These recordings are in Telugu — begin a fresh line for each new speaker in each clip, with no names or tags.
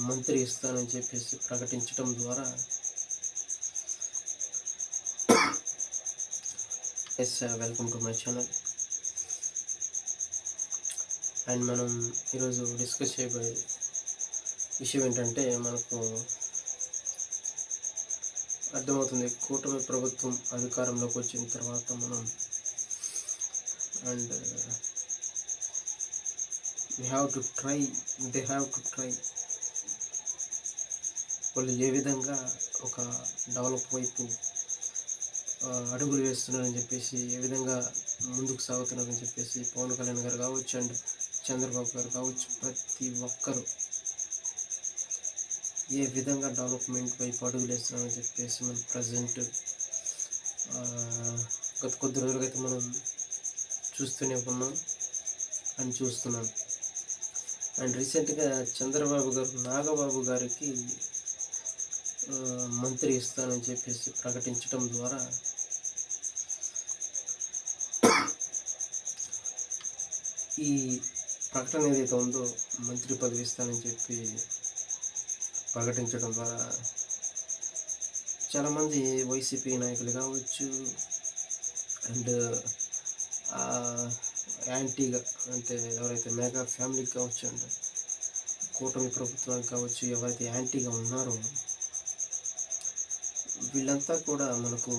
మంత్రి ఇస్తానని చెప్పేసి ప్రకటించడం ద్వారా welcome to my channel. And మనం ఈరోజు డిస్కస్ చేయబోయే విషయం ఏంటంటే, మనకు అర్థమవుతుంది కూటమి ప్రభుత్వం అధికారంలోకి వచ్చిన తర్వాత మనం and they have to try వాళ్ళు ఏ విధంగా ఒక డెవలప్ వైపు అడుగులు వేస్తున్నారని చెప్పేసి, ఏ విధంగా ముందుకు సాగుతున్నారని చెప్పేసి పవన్ కళ్యాణ్ గారు కావచ్చు అండ్ చంద్రబాబు గారు కావచ్చు, ప్రతి ఒక్కరు ఏ విధంగా డెవలప్మెంట్ వైపు అడుగులు వేస్తున్నారని చెప్పేసి మనం ప్రజెంట్ గత కొద్ది రోజులకైతే మనం చూస్తూనే ఉన్నాం అండ్ చూస్తున్నాం. అండ్ రీసెంట్గా చంద్రబాబు గారు నాగబాబు గారికి మంత్రి ఇస్తానని చెప్పేసి ప్రకటించడం ద్వారా ఈ ప్రకటన ఏదైతే ఉందో, మంత్రి పదవి ఇస్తానని చెప్పి ప్రకటించడం ద్వారా చాలామంది వైసీపీ నాయకులు కావచ్చు అండ్ యాంటీగా, అంటే ఎవరైతే మెగా ఫ్యామిలీకి కావచ్చు అండ్ కూటమి ప్రభుత్వానికి కావచ్చు, ఎవరైతే యాంటీగా ఉన్నారో వీళ్ళంతా కూడా మనకు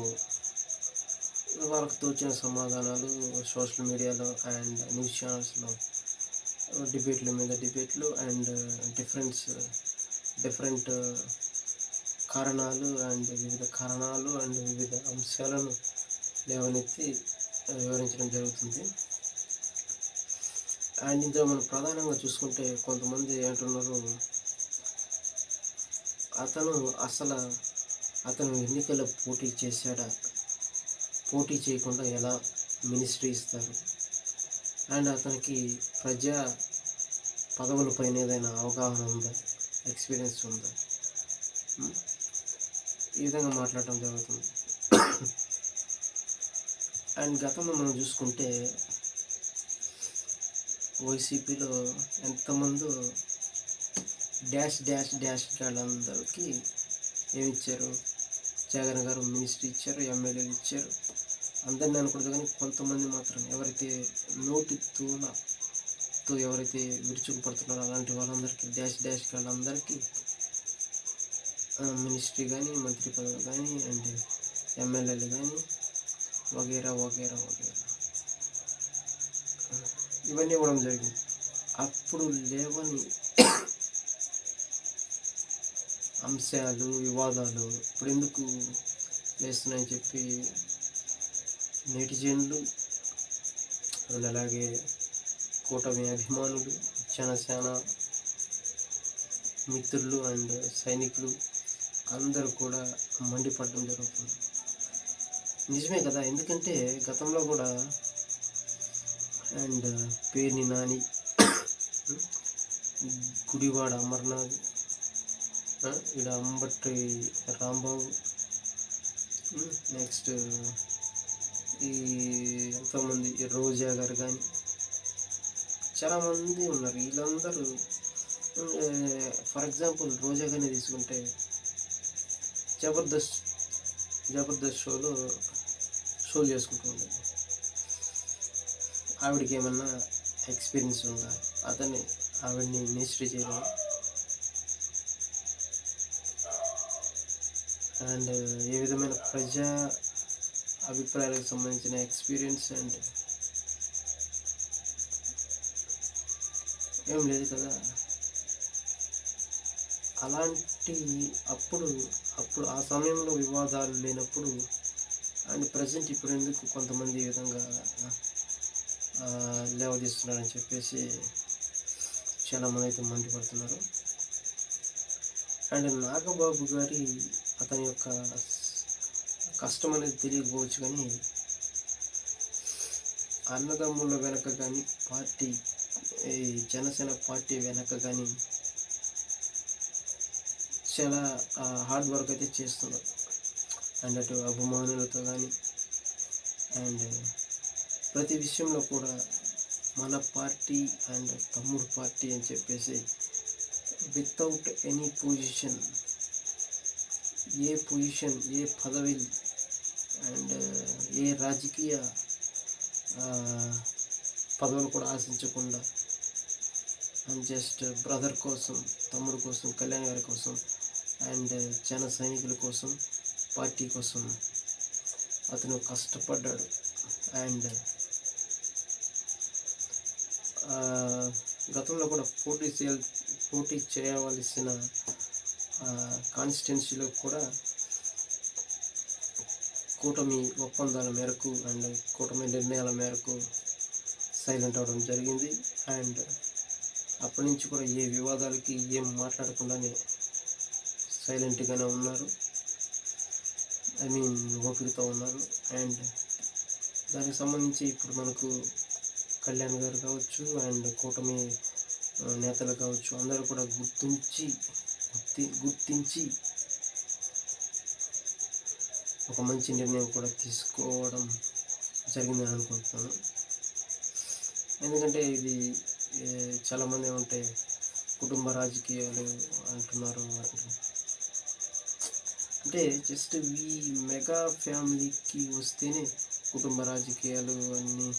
వాళ్ళకు తోచిన సమాధానాలు సోషల్ మీడియాలో అండ్ న్యూస్ ఛానల్స్లో డిబేట్ల మీద డిబేట్లు అండ్ డిఫరెంట్ కారణాలు అండ్ వివిధ అంశాలను లేవనెత్తి వివరించడం జరుగుతుంది. అండ్ ఇందులో మనం ప్రధానంగా చూసుకుంటే, కొంతమంది అంటున్నారు అతను ఎన్నికల్లో పోటీ చేయకుండా ఎలా మినిస్ట్రీ ఇస్తారు, అండ్ అతనికి ప్రజా పదవులపైన ఏదైనా అవగాహన ఉందా, ఎక్స్పీరియన్స్ ఉందా, ఈ విధంగా మాట్లాడటం జరుగుతుంది. అండ్ గతంలో మనం చూసుకుంటే వైసీపీలో ఎంతమందో డాష్ వాళ్ళందరికీ ఏమిచ్చారు, జగన్ గారు మినిస్ట్రీ ఇచ్చారు, ఎమ్మెల్యేలు ఇచ్చారు, అందరినీ అనకూడదు కానీ కొంతమంది మాత్రం ఎవరైతే నోటి తూలతో ఎవరైతే విరుచుకుపడుతున్నారో అలాంటి వాళ్ళందరికీ డాష్ వాళ్ళందరికీ మినిస్ట్రీ కానీ, మంత్రి పదవి కానీ అండ్ ఎమ్మెల్యేలు కానీ వగేరా ఇవన్నీ ఇవ్వడం జరిగింది. అప్పుడు లేవని అంశాలు, వివాదాలు ఇప్పుడు ఎందుకు వేస్తున్నాయని చెప్పి నెటిజన్లు అండ్ అలాగే కూటమి అభిమానులు, జనసేన మిత్రులు అండ్ సైనికులు అందరూ కూడా మండిపడడం జరుగుతుంది. నిజమే కదా, ఎందుకంటే గతంలో కూడా అండ్ పేర్ని నాని, గుడివాడ అమర్నాథ్, ఇలా అంబట్టి రాంబాబు, నెక్స్ట్ ఎంతోమంది రోజా గారు కానీ చాలామంది ఉన్నారు. వీళ్ళందరూ ఫర్ ఎగ్జాంపుల్ రోజా గారిని తీసుకుంటే జబర్దస్త్ షోలు చేసుకుంటూ ఉండేది. ఆవిడకి ఏమన్నా ఎక్స్పీరియన్స్ ఉందా, ఆవిడని మినిస్ట్రీ చేయడం అండ్ ఏ విధమైన ప్రజా అభిప్రాయాలకు సంబంధించిన ఎక్స్పీరియన్స్ అండ్ ఏం లేదు కదా. అలాంటి అప్పుడు ఆ సమయంలో వివాదాలు లేనప్పుడు అండ్ ప్రజెంట్ ఇప్పుడు ఎందుకు కొంతమంది ఈ విధంగా లేవదీస్తున్నారని చెప్పేసి చాలామంది అయితే మండిపడుతున్నారు. అండ్ నాగబాబు గారి అతని యొక్క కష్టం అనేది తెలియకపోవచ్చు కానీ, అన్నదమ్ముల వెనక కానీ ఈ జనసేన పార్టీ వెనక కానీ చాలా హార్డ్ వర్క్ అయితే చేస్తున్నారు. అండ్ అటు అభిమానులతో కానీ అండ్ ప్రతి విషయంలో కూడా మన పార్టీ అండ్ తమ్ముడు పార్టీ అని చెప్పేసి వితౌట్ ఎనీ పొజిషన్, ఏ పదవి అండ్ ఏ రాజకీయ పదవులు కూడా ఆశించకుండా అండ్ జస్ట్ బ్రదర్ కోసం, తమ్ముడు కోసం, కళ్యాణ్ గారి కోసం అండ్ జన సైనికుల కోసం, పార్టీ కోసం అతను కష్టపడ్డాడు. అండ్ గతంలో కూడా పోటీ చేయవలసిన కాన్స్టిట్యున్సీలో కూడా కూటమి ఒప్పందాల మేరకు అండ్ కూటమి నిర్ణయాల మేరకు సైలెంట్ అవ్వడం జరిగింది. అండ్ అప్పటి నుంచి కూడా ఏ వివాదాలకి ఏం మాట్లాడకుండానే సైలెంట్గానే ఉన్నారు, ఓపికతో ఉన్నారు. అండ్ దానికి సంబంధించి ఇప్పుడు మనకు కళ్యాణ్ గారు కావచ్చు అండ్ కూటమి నేతలు కావచ్చు అందరూ కూడా గుర్తించి ఒక మంచి నిర్ణయం కూడా తీసుకోవడం జరిగిందని అనుకుంటున్నాను. ఎందుకంటే ఇది చాలామంది ఏమంటే కుటుంబ రాజకీయాలు అంటున్నారు. అంటే జస్ట్ ఈ మెగా ఫ్యామిలీకి వస్తేనే కుటుంబ రాజకీయాలు అన్నీ